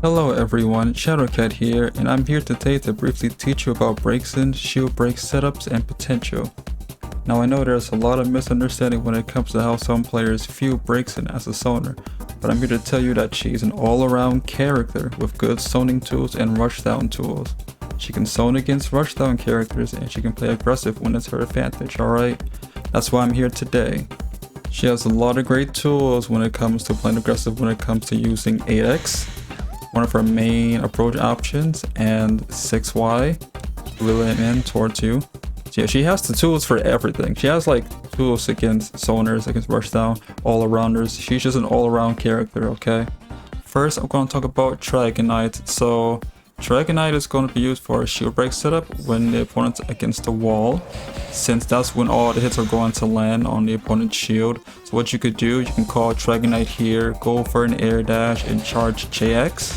Hello everyone, Shadowcat here, and I'm here today to briefly teach you about Braixen, shield break setups, and potential. Now I know there's a lot of misunderstanding when it comes to how some players view Braixen as a zoner, but I'm here to tell you that she's an all-around character with good zoning tools and rushdown tools. She can zone against rushdown characters and she can play aggressive when it's her advantage, alright? That's why I'm here today. She has a lot of great tools when it comes to playing aggressive when it comes to using 8x. One of her main approach options, and 6Y wheeling in towards you. So yeah, she has the tools for everything. She has like tools against zoners, against rushdown, all-arounders. She's just an all-around character, okay? First, I'm going to talk about Dragonite. So Dragonite is going to be used for a shield break setup when the opponent's against the wall, since that's when all the hits are going to land on the opponent's shield. So what you could do, you can call Dragonite here, go for an air dash and charge JX,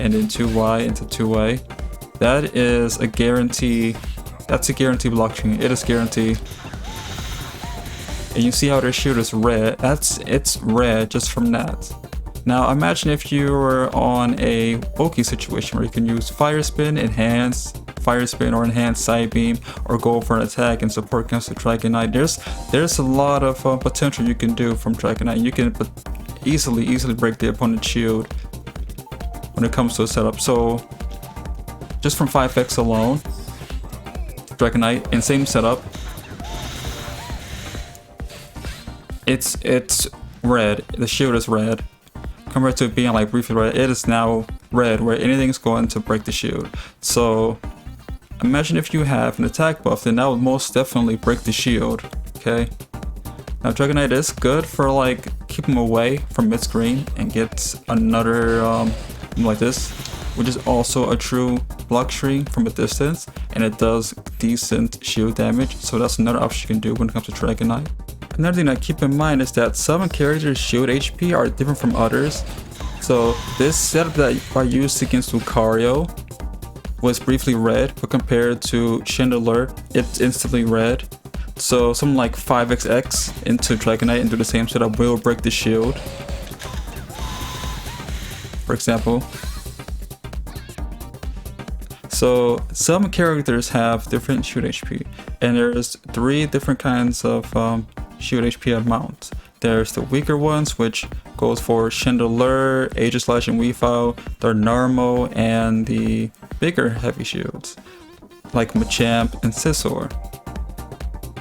and then 2Y into 2A. That is a guarantee. That's a guarantee block screen. It is guaranteed. And you see how their shield is red. It's red just from that. Now imagine if you were on a bulky situation where you can use Fire Spin, Enhance, Fire Spin, or Enhance Side Beam, or go for an attack and support against the Dragonite. There's a lot of potential you can do from Dragonite. You can easily break the opponent's shield when it comes to a setup. So just from 5x alone, Dragonite in same setup, it's red. The shield is red. Compared to it being like briefly red, it is now red where anything's going to break the shield. So imagine if you have an attack buff, then that would most definitely break the shield. Okay. Now Dragonite is good for like keep him away from mid screen and get another like this, which is also a true block string from a distance, and it does decent shield damage. So that's another option you can do when it comes to Dragonite. Another thing to keep in mind is that some characters' shield HP are different from others. So this setup that I used against Lucario was briefly red, but compared to Chandelure, it's instantly red. So something like 5xx into Dragonite and do the same setup will break the shield, for example. So some characters have different shield HP, and there's 3 different kinds of shield HP amount. There's the weaker ones, which goes for Chandelure, Aegislash, and Weavile. They're normal, and the bigger heavy shields like Machamp and Scizor.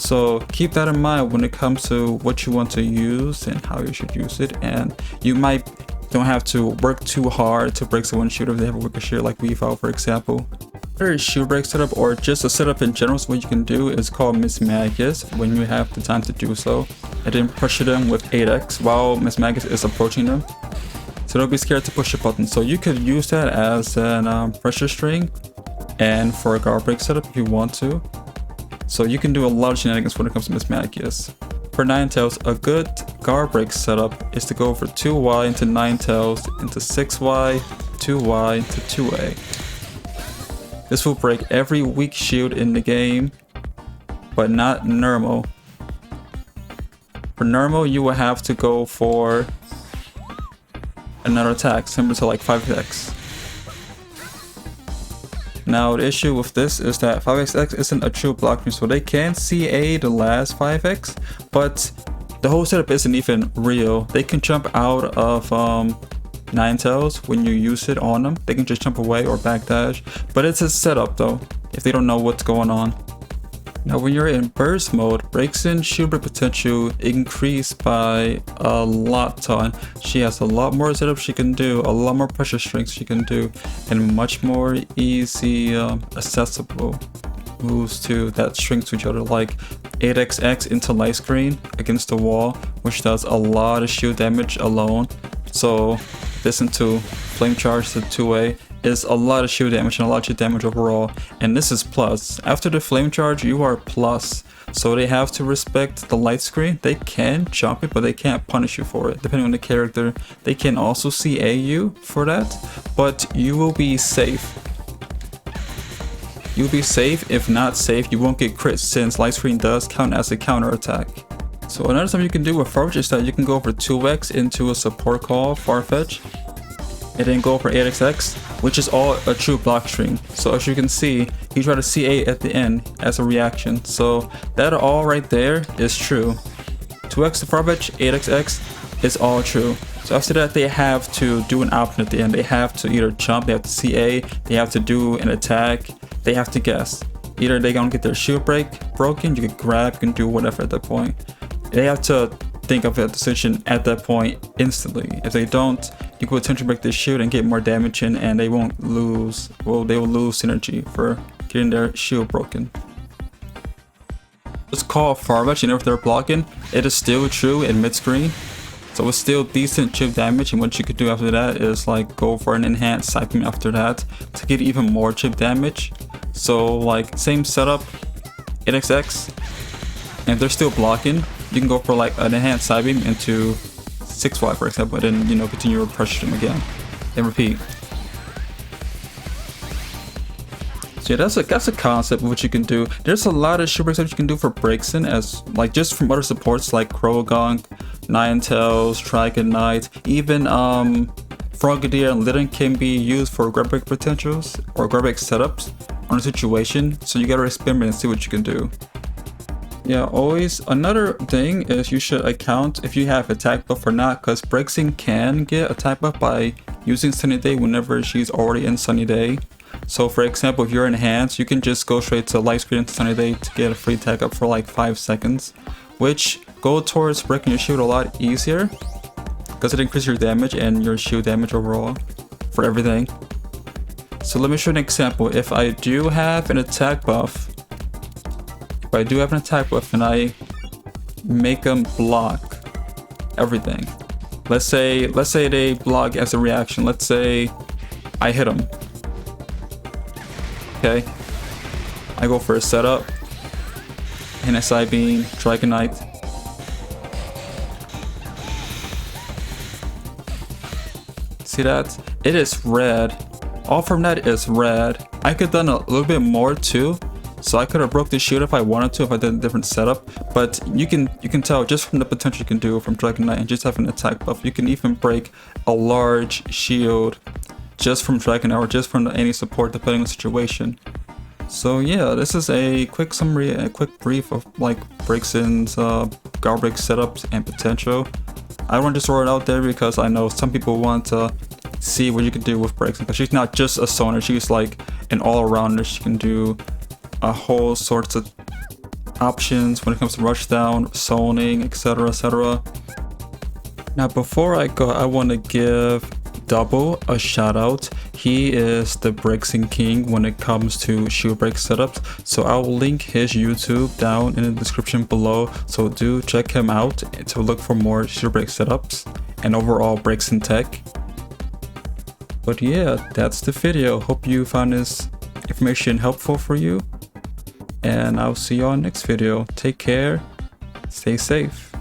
So keep that in mind when it comes to what you want to use and how you should use it, and you don't have to work too hard to break someone's shield if they have a weaker shield like Weavile, for example. Another shield break setup, or just a setup in general, so what you can do is call Miss Magus when you have the time to do so, and then pressure them with 8x while Miss Magus is approaching them. So don't be scared to push a button. So you could use that as an pressure string and for a guard break setup if you want to. So you can do a lot of shenanigans when it comes to Miss Magus. For Ninetales, a good guard break setup is to go for 2Y into Ninetales into 6Y, 2Y into 2A. This will break every weak shield in the game, but not normal. For normal, you will have to go for another attack, similar to like 5x. Now the issue with this is that 5xx isn't a true block string, so they can CA the last 5x, but the whole setup isn't even real. They can jump out of Ninetales when you use it on them. They can just jump away or backdash, but it's a setup though, if they don't know what's going on. Now when you're in burst mode, Braixen shield break potential increased by a lot ton. She has a lot more setups she can do, a lot more pressure strings she can do, and much more easy accessible moves too that string to each other, like 8xx into light screen against the wall, which does a lot of shield damage alone. So this into flame charge to 2A is a lot of shield damage and a lot of shield damage overall, and this is plus. After the flame charge, you are plus. So they have to respect the light screen. They can jump it, but they can't punish you for it. Depending on the character, they can also CA you for that, but you will be safe. You'll be safe. If not safe, you won't get crit, since light screen does count as a counter attack. So another thing you can do with Farfetch is that you can go for 2x into a support call Farfetch. and then go for 8XX, which is all a true block string. So as you can see, he tried to C8 at the end as a reaction. So that all right there is true. 2x to forward edge, 8XX is all true. So after that, they have to do an option at the end. They have to either jump, they have to CA, they have to do an attack, they have to guess. Either they're gonna get their shield break broken, you can grab, you can do whatever at that point. They have to think of a decision at that point instantly. If they don't, you could potentially break their shield and get more damage in, and they won't lose, well, they will lose synergy for getting their shield broken. It's called forward edge, and if they're blocking, it is still true in mid-screen. So it's still decent chip damage, and what you could do after that is like go for an enhanced side beam after that to get even more chip damage. So like same setup, 8XX, and if they're still blocking, you can go for like an enhanced side beam into 6Y for example, and then, you know, continue to pressure them again and repeat. So yeah, that's a concept of what you can do. There's a lot of shield breaks that you can do for Braixen, as like just from other supports like Croagunk, Ninetales, Dragonite, even Frogadier and Litten can be used for grab break potentials or grab break setups on a situation. So you gotta experiment and see what you can do. Yeah, always another thing is you should account if you have attack buff or not, because Braixen can get attack buff by using Sunny Day whenever she's already in Sunny Day. So for example, if you're enhanced, you can just go straight to light screen into Sunny Day to get a free attack up for like 5 seconds, which go towards breaking your shield a lot easier because it increases your damage and your shield damage overall for everything. So let me show you an example. If I do have an attack buff, and I make them block everything. Let's say they block as a reaction. Let's say I hit them. Okay, I go for a setup, and a side beam, Dragonite. See that? It is red. All from that is red. I could have done a little bit more too. So I could have broke the shield if I wanted to, if I did a different setup. But you can tell just from the potential you can do from Dragonite and just having an attack buff. You can even break a large shield just from Dragonite or just from any support depending on the situation. So yeah, this is a quick summary, a quick brief of like Braixen's guard break setups and potential. I want to just throw it out there because I know some people want to see what you can do with Braixen, because she's not just a zoner, she's like an all-arounder. She can do a whole sorts of options when it comes to rush down, zoning, etc, etc. Now before I go, I want to give Double a shout out. He is the Braixen king when it comes to shield break setups, so I'll link his YouTube down in the description below, so do check him out to look for more shield break setups and overall Braixen tech. But yeah, that's the video. Hope you found this information helpful for you, and I'll see you on next video. Take care, stay safe.